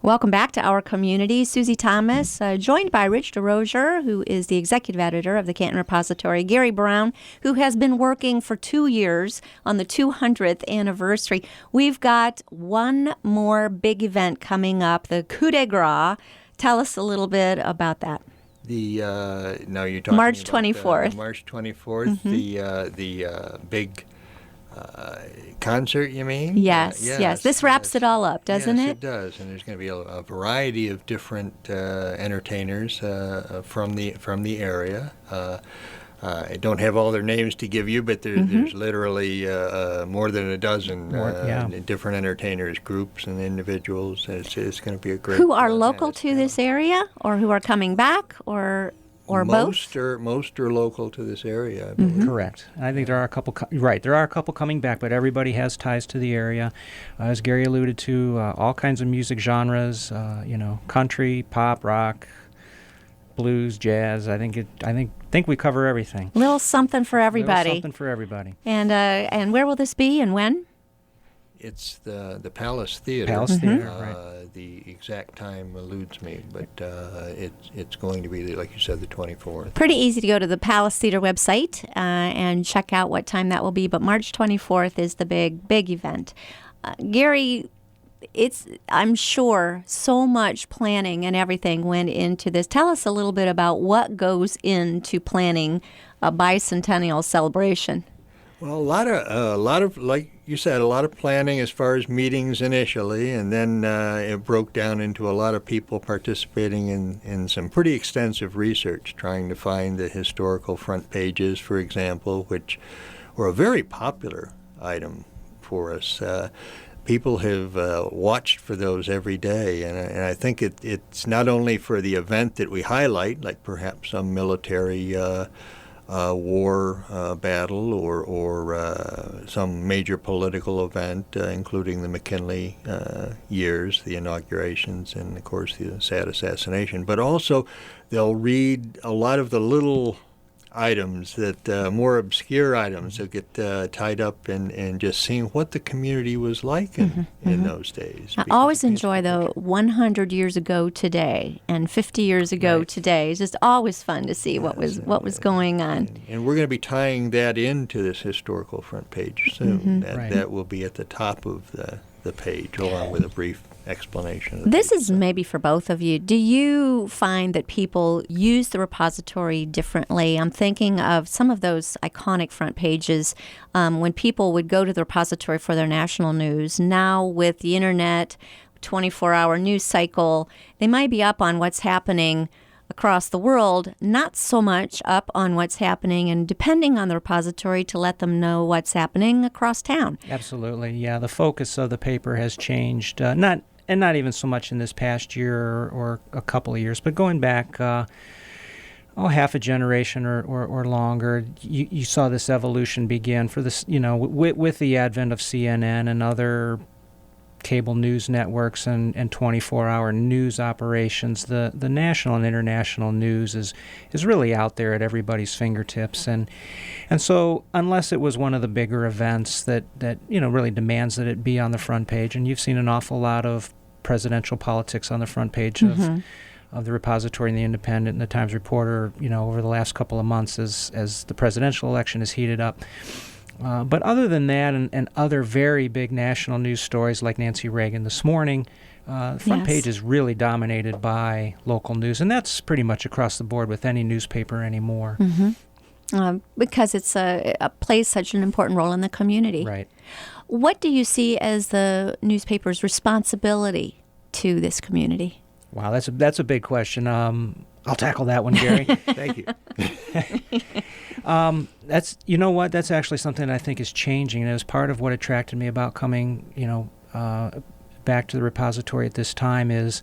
Welcome back to Our Community. Susie Thomas, joined by Rich DeRozier, who is the executive editor of the Canton Repository, Gary Brown, who has been working for 2 years on the 200th anniversary. We've got one more big event coming up, the Coup de Grace. Tell us a little bit about that. Now you're talking March about 24th. March 24th, the big concert, you mean? Yes. This wraps it all up, doesn't Yes, it? it does. And there's going to be a variety of different entertainers from the area. I don't have all their names to give you, but there's literally more than a dozen different entertainers, groups, and individuals. It's going to be a great. Who are local to this area, or who are coming back, or most both? Most are local to this area, I believe. Correct. I think there are a couple. There are a couple coming back, but everybody has ties to the area. As Gary alluded to, all kinds of music genres. Country, pop, rock, blues, jazz. I think we cover everything. Little something for everybody. Little something for everybody. And where will this be and when? It's the Palace Theater. Palace Theater, right. The exact time eludes me, but it's going to be, like you said, the 24th. Pretty easy to go to the Palace Theater website and check out what time that will be. But March 24th is the big event. Gary, I'm sure so much planning and everything went into this. Tell us a little bit about what goes into planning a bicentennial celebration. Well, a lot of, like you said, a lot of planning as far as meetings initially, and then it broke down into a lot of people participating in some pretty extensive research, trying to find the historical front pages, for example, which were a very popular item for us. People have watched for those every day, and I think it's not only for the event that we highlight, like perhaps some military war battle or some major political event, including the McKinley years, the inaugurations, and of course the sad assassination. But also, they'll read a lot of the little items that more obscure items that get tied up in just seeing what the community was like in those days. I always enjoy the 100 years ago today and 50 years ago today. It's just always fun to see what was going on. And we're going to be tying that into this historical front page soon. That will be at the top of the page, along with a brief explanation. This is maybe for both of you. Do you find that people use the repository differently? I'm thinking of some of those iconic front pages when people would go to the repository for their national news. Now with the internet, 24-hour news cycle, they might be up on what's happening across the world, not so much up on what's happening and depending on the repository to let them know what's happening across town. Absolutely, yeah. The focus of the paper has changed, not even so much in this past year or a couple of years, but going back half a generation or longer, you saw this evolution begin for this, with the advent of CNN and other cable news networks and 24-hour news operations. The national and international news is really out there at everybody's fingertips, and so unless it was one of the bigger events that really demands that it be on the front page, and you've seen an awful lot of presidential politics on the front page of the Repository and the Independent and the Times Reporter, over the last couple of months as the presidential election has heated up. But other than that, and other very big national news stories like Nancy Reagan this morning, the front page is really dominated by local news, and that's pretty much across the board with any newspaper anymore. Because it's plays such an important role in the community. Right. What do you see as the newspaper's responsibility to this community? Wow, that's a big question. I'll tackle that one, Gary. Thank you. That's actually something I think is changing, and it was part of what attracted me about coming, back to the repository at this time is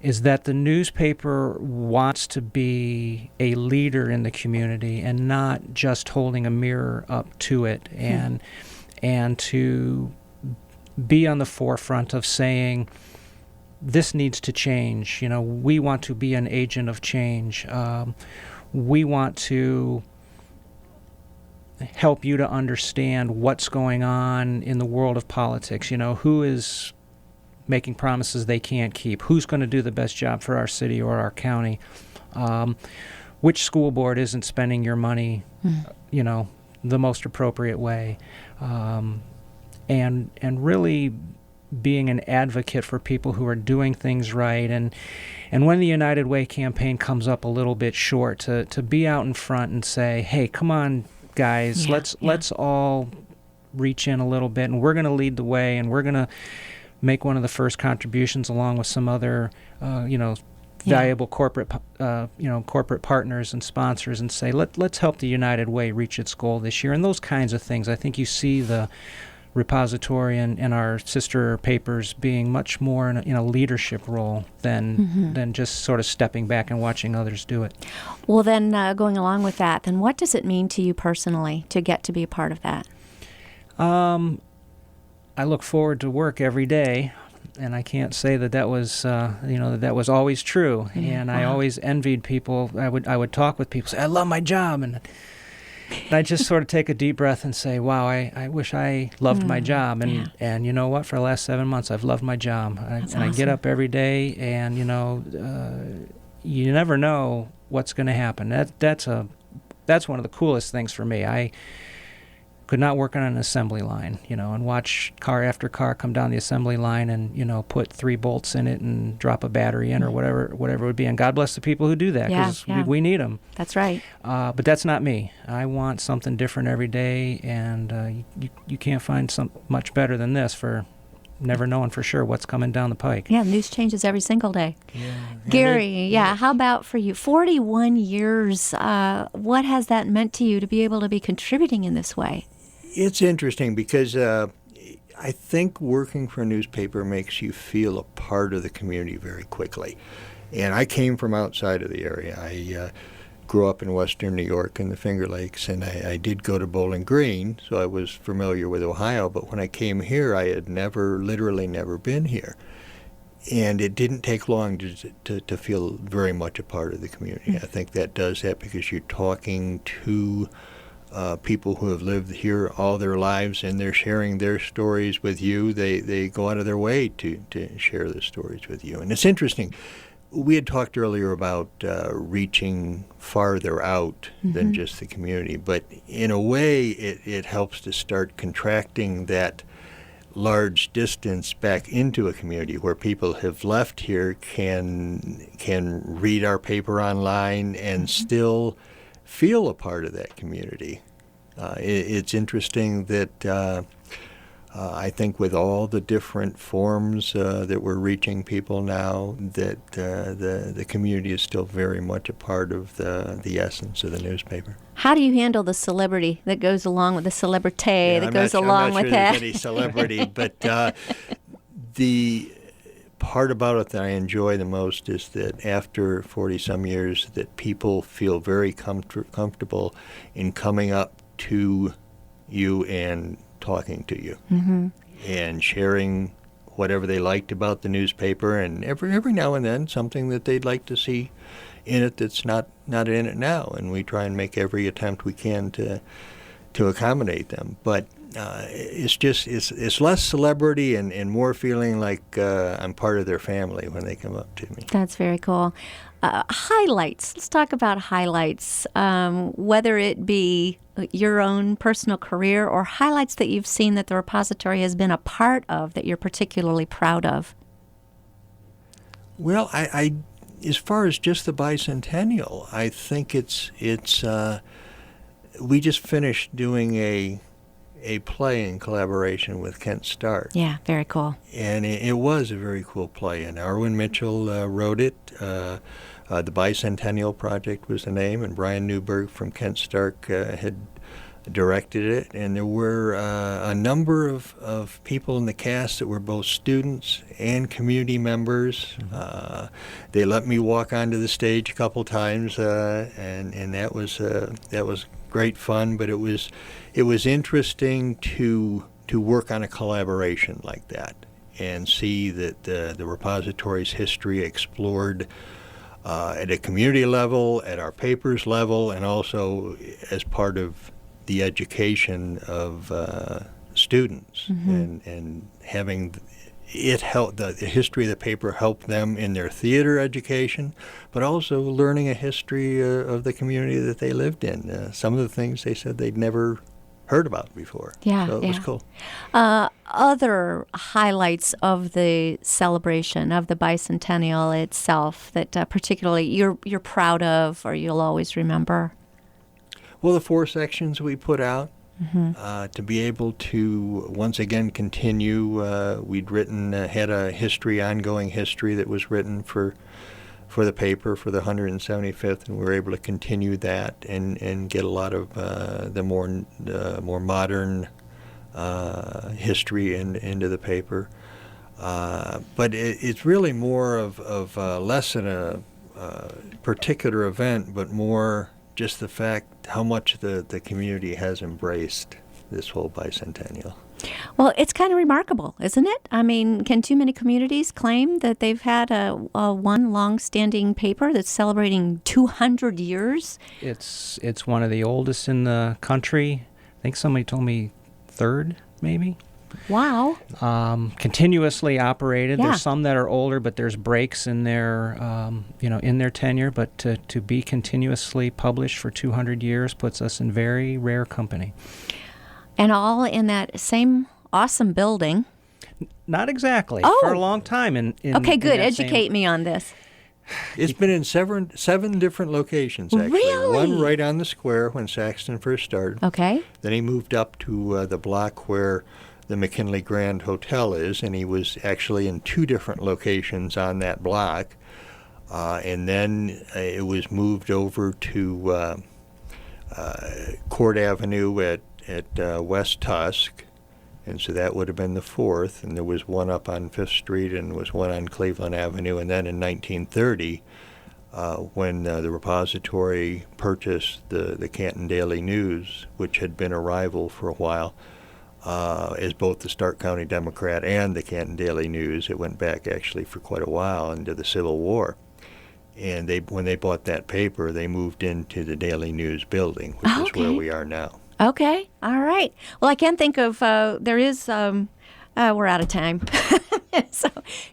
that the newspaper wants to be a leader in the community and not just holding a mirror up to it, and to be on the forefront of saying, this needs to change. We want to be an agent of change. We want to help you to understand what's going on in the world of politics. Who is making promises they can't keep? Who's going to do the best job for our city or our county? Which school board isn't spending your money, the most appropriate way? And really being an advocate for people who are doing things right. And when the United Way campaign comes up a little bit short, to be out in front and say, hey, come on, guys, let's all reach in a little bit, and we're going to lead the way, and we're going to make one of the first contributions along with some other, valuable corporate partners and sponsors, and say, let's help the United Way reach its goal this year. And those kinds of things. I think you see the repository and our sister papers being much more in a leadership role than just sort of stepping back and watching others do it. Well, then going along with that, then what does it mean to you personally to get to be a part of that? I look forward to work every day, and I can't say that was that was always true. And I always envied people. I would talk with people, say, I love my job, and I just sort of take a deep breath and say, wow, I wish I loved my job. And you know what? For the last 7 months, I've loved my job. Awesome. I get up every day, and, you never know what's going to happen. That's one of the coolest things for me. I could not work on an assembly line, and watch car after car come down the assembly line and, put 3 bolts in it and drop a battery in or whatever it would be. And God bless the people who do that, because we need them. That's right. But that's not me. I want something different every day, and you can't find much better than this for never knowing for sure what's coming down the pike. Yeah, news changes every single day. Yeah. Gary, how about for you? 41 years, what has that meant to you to be able to be contributing in this way? It's interesting because I think working for a newspaper makes you feel a part of the community very quickly. And I came from outside of the area. I grew up in western New York in the Finger Lakes, and I did go to Bowling Green, so I was familiar with Ohio. But when I came here, I had literally never been here. And it didn't take long to feel very much a part of the community. I think that does that because you're talking to people who have lived here all their lives, and they're sharing their stories with you. They go out of their way to share their stories with you. And it's interesting. We had talked earlier about reaching farther out than just the community. But in a way, it helps to start contracting that large distance back into a community where people have left here can read our paper online and still feel a part of that community. It's interesting that I think with all the different forms that we're reaching people now, that the community is still very much a part of the essence of the newspaper. How do you handle the celebrity that goes along with the celebrity that goes along with that? I'm not sure there's any celebrity, but the part about it that I enjoy the most is that after 40-some years that people feel very comfortable in coming up to you and talking to you and sharing whatever they liked about the newspaper, and every now and then something that they'd like to see in it that's not in it now, and we try and make every attempt we can to accommodate them. But it's less celebrity and more feeling like I'm part of their family when they come up to me. That's very cool. Highlights. Let's talk about highlights, whether it be your own personal career or highlights that you've seen that the repository has been a part of that you're particularly proud of. Well, I as far as just the bicentennial, I think it's we just finished doing a play in collaboration with Kent Stark. Yeah, very cool. And it was a very cool play, and Arwen Mitchell wrote it. The Bicentennial Project was the name, and Brian Newberg from Kent Stark had directed it. And there were a number of people in the cast that were both students and community members. They let me walk onto the stage a couple times, and that was great fun. But it was interesting to work on a collaboration like that and see that the repository's history explored at a community level, at our paper's level, and also as part of the education of students and having it helped, the history of the paper helped them in their theater education, but also learning a history of the community that they lived in. Some of the things they said they'd never heard about before. Yeah, so it was cool. Other highlights of the celebration of the bicentennial itself that particularly you're proud of or you'll always remember? Well, the 4 sections we put out, to be able to once again continue. We'd had a ongoing history that was written for the paper for the 175th, and we were able to continue that and get a lot of the more modern history into the paper. But it's really more of less than a particular event, but more just the fact how much the community has embraced this whole bicentennial. Well, it's kind of remarkable, isn't it? I mean, can too many communities claim that they've had a one long-standing paper that's celebrating 200 years? It's one of the oldest in the country. I think somebody told me third, maybe. Wow. Continuously operated. Yeah. There's some that are older, but there's breaks in their, in their tenure. But to be continuously published for 200 years puts us in very rare company. And all in that same awesome building. Not exactly. Oh. For a long time. Okay, good. Educate me on this. It's been in seven different locations, actually. Really? One right on the square when Saxton first started. Okay. Then he moved up to the block where the McKinley Grand Hotel is, and he was actually in 2 different locations on that block. And then it was moved over to Court Avenue at West Tusk, and so that would have been the 4th, and there was one up on 5th Street and was one on Cleveland Avenue. And then in 1930, when the repository purchased the Canton Daily News, which had been a rival for a while, as both the Stark County Democrat and the Canton Daily News, it went back actually for quite a while into the Civil War. And when they bought that paper, they moved into the Daily News building, which is where we are now. Okay. All right. Well, I can think of, there is, we're out of time. So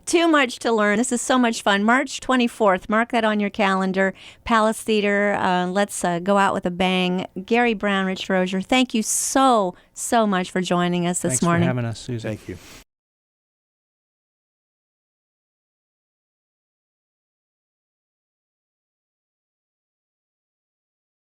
too much to learn. This is so much fun. March 24th, mark that on your calendar. Palace Theater, let's go out with a bang. Gary Brown, Rich Rozier, thank you so much for joining us this morning. Thanks for having us, Susan. Thank you.